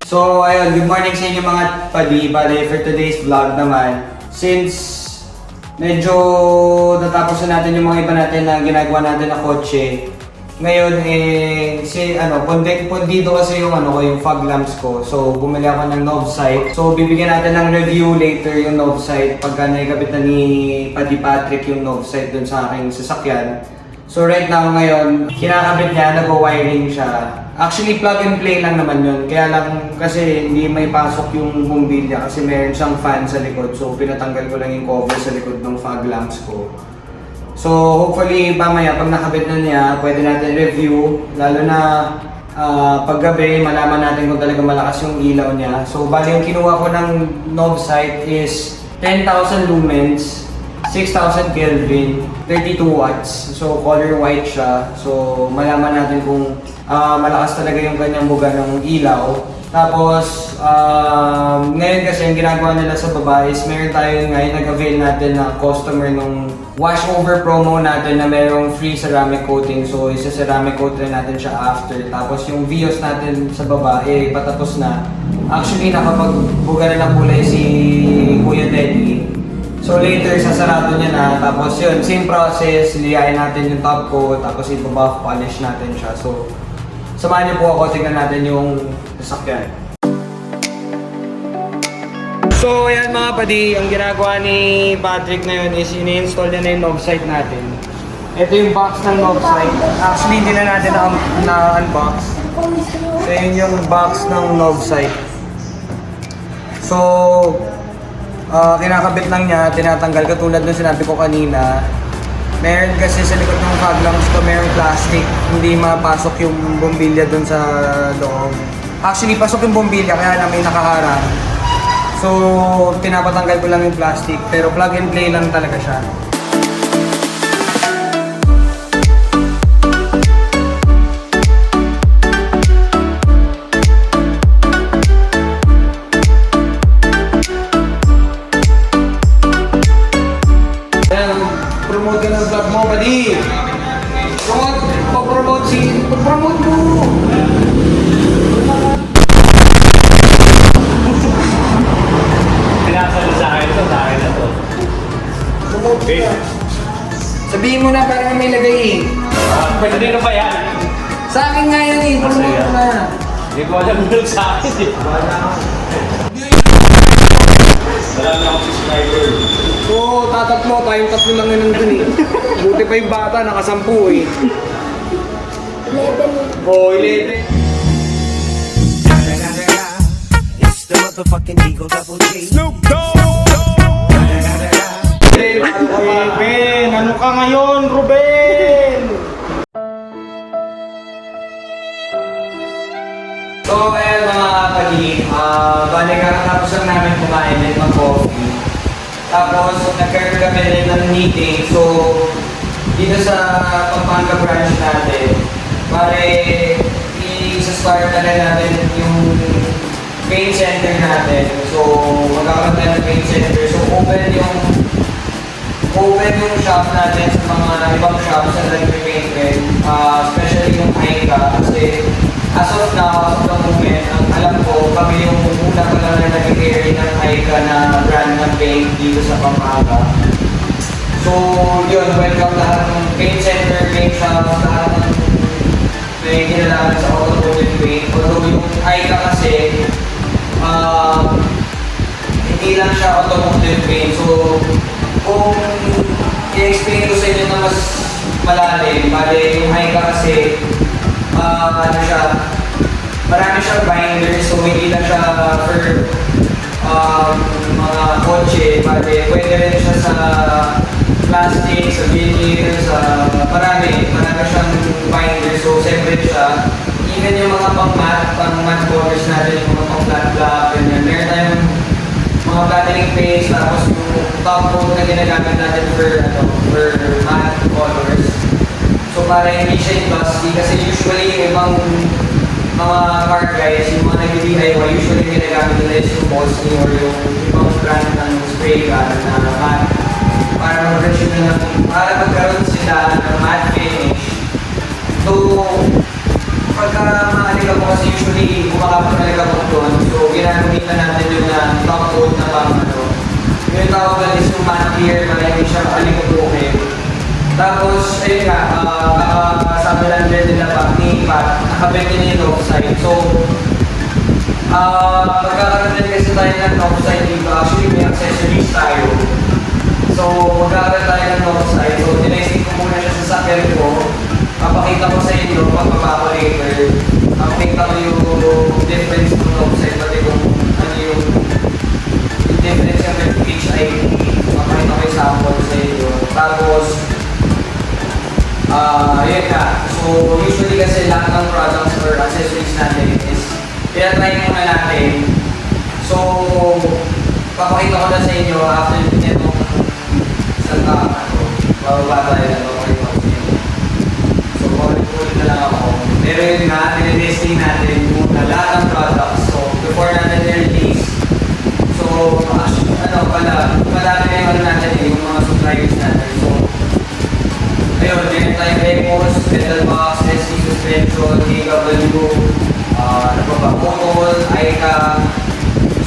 So ayun, good morning sa inyo mga padi. Bale, for today's vlog naman, since medyo natapos na natin yung mga iba natin na ginagawa natin na kotse, ngayon pondido kasi yung yung fog lamps ko. So bumili ako ng Novsight. So bibigyan natin ng review later yung Novsight pagka naikabit na ni Padi Patrick yung Novsight dun sa aking sasakyan. So right now ngayon, kinakabit niya, nag-wiring siya. Actually, plug and play lang naman yun. Kaya lang kasi hindi may pasok yung bumbilya kasi meron siyang fan sa likod. So pinatanggal ko lang yung cover sa likod ng fog lamps ko. So hopefully mamaya pag nakabit na niya, pwede natin review. Lalo na paggabi, malaman natin kung talaga malakas yung ilaw niya. So bali yung kinuha ko ng Novsight is 10,000 lumens, 6,000 Kelvin, 32 watts. So color white siya. So malaman natin kung malakas talaga yung kanyang buga ng ilaw. Tapos ngayon kasi yung ginagawa nila sa baba is meron tayo ngayon nag-avail natin na customer nung washover promo natin na merong free ceramic coating. So isa-ceramic coat rin natin siya after. Tapos yung vios natin sa baba patapos na. Actually nakapagbuga na ng kulay si Kuya Teddy. So later, sasarado niya na, tapos yun, same process, liyain natin yung top coat, tapos ipabuff polish natin siya. So, samahan niyo po ako, tingnan natin yung sasakyan. So, ayan mga padi, ang ginagawa ni Patrick na yun is ini-install niya na yung Novsight natin. Ito yung box ng Novsight. Actually, hindi na natin na-unbox. So, yun yung box ng Novsight. So, kinakabit lang niya, tinatanggal katulad ng sinabi ko kanina. Meron kasi sa likod ng fog lamps ko, merong plastic, hindi mapasok yung bombilya dun sa loob. Actually, pasok yung bombilya kaya na may nakaharang. So, pinapatanggal ko lang yung plastic, pero plug and play lang talaga siya. Promote ka ng vlog mo, buddy! Pag-promote mo! Pinasal sa akin na to. Promote ka. Sabihin mo na para may lagay Pwede rin ba yan? Sa akin nga yan promote mo na. Hindi ko alam mo sa akin Wala na akong subscriber. Oo, tatatlo, tayong tatlo lang yun nandun Buti pa yung bata, nakasampu 11. Oo, 11. It's the motherfucking Eagle Double G. Snoop Dogg! Ruben! Ano ka ngayon, Ruben? So, ayan mga pagi, bali kakatapos lang namin kumain at mag-coffee. Tapos, nagkaroon kami rin ng meeting. So, dito sa Pampanga branch natin, bali, i-start na rin natin yung paint center natin. So, magkakaroon tayo ng paint center. So, open yung shop natin sa mga ibang shops na nag-paint rin. Especially yung Aikka kasi as of now, as of the moment, ang alam ko, kami yung una pa lang na nag-carry ng Aikka na brand ng paint dito sa Pampanga. So, yun, welcome lahat ng paint center, paint shop, lahat ng may kinalaman sa automotive paint. Although yung Aikka kasi, hindi lang siya automotive paint. So, kung i-explain ko sa inyo na mas malalim, bali yung Aikka kasi, marami siyang binders, so hindi lang siya for mga kotse, pwede rin siya sa plastic, sa veneer, marami siyang binders, so separate siya. Even yung mga pang-matte covers natin, yung mga pang-flat black, ganyan. Meron tayong mga flattering paste, tapos yung top coat na ginagamit natin for matte colors. So para hindi siya glossy, kasi usually yung ibang mga car guys, yung mga nag-DIY, usually ginagamit nila is yung Boston or yung ibang brand ng spray gun na matte. Para magkaroon sila ng matte finish. So, pagka maalig ako kasi usually kumakapag talaga ako doon, bawal is yung mat here para hindi siya makalikot-ukit. Tapos, ayun nga, sabi lang din nila pag ni Pat, nakabit din yung Novsight. So, magkakaroon din kasi tayo ng Novsight dito. Actually, may accessories tayo. So, magkakaroon tayo ng Novsight. So, tinesting ko muna siya sa sakyan ko. Papakita ko sa inyo, pagbaba ko later. Papakita ko yung difference ng Novsight, pati kung ano yung difference yung HID. Papakita ko yung sample sa inyo. Tapos, yun nga. So, usually kasi lahat ng products or accessories natin is pinatry muna natin. So, papakita ko na sa inyo after nitong isang bababa tayo na papakita ko sa inyo. So, paulit-ulit na lang ako. Pero yun nga, tinitesting natin muna lahat ng products. So, before natin i-release. So, madami na yung natin yung mga suppliers natin. So, ayun, meron tayong Ecos, Metal Box, SC Suspension, KW, Motol, Aikka.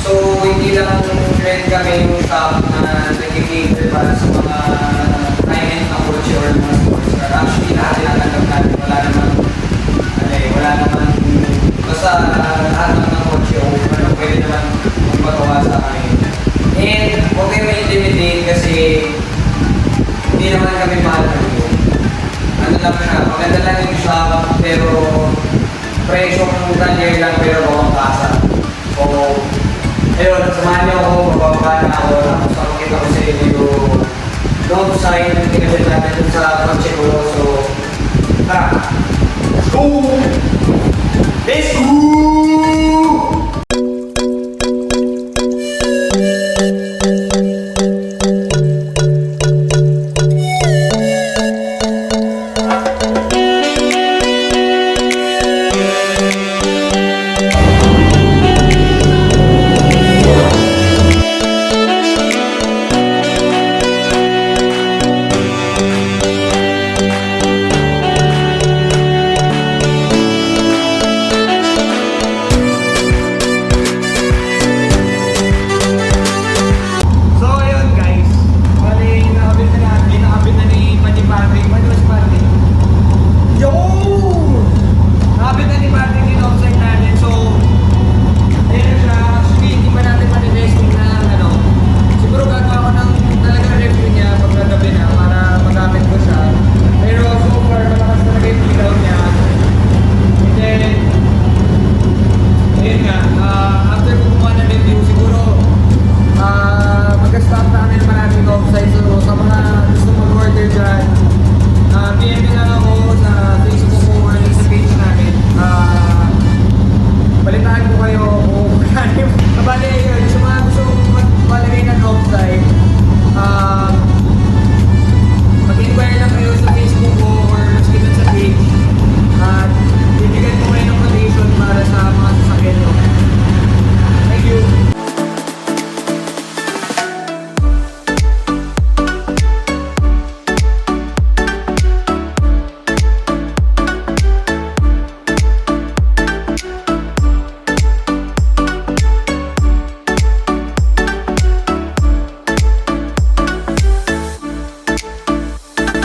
So, hindi lang rin kami yung shop na nag-cater para sa mga high-end na kotse or mga sports car. Actually, lahat tinatanggap natin. Wala naman, basta lahat ng kotse o pwede naman magpatawa sa akin. And, huwag kayo ma-intimidate kasi hindi naman kami mahal na yun. Ano lang siya, maganda lang yung shop, pero presyong tanya lang pero bawang kasa. So, ayun, samahan niyo ako, mababa na ako, tapos makikita ko sa inyo yung Novsight na tinagin natin sa kotse ko. So, tara! Let's go! Let's go! Bali, yun, sa mga gusto mong magpalagay ng Novsight,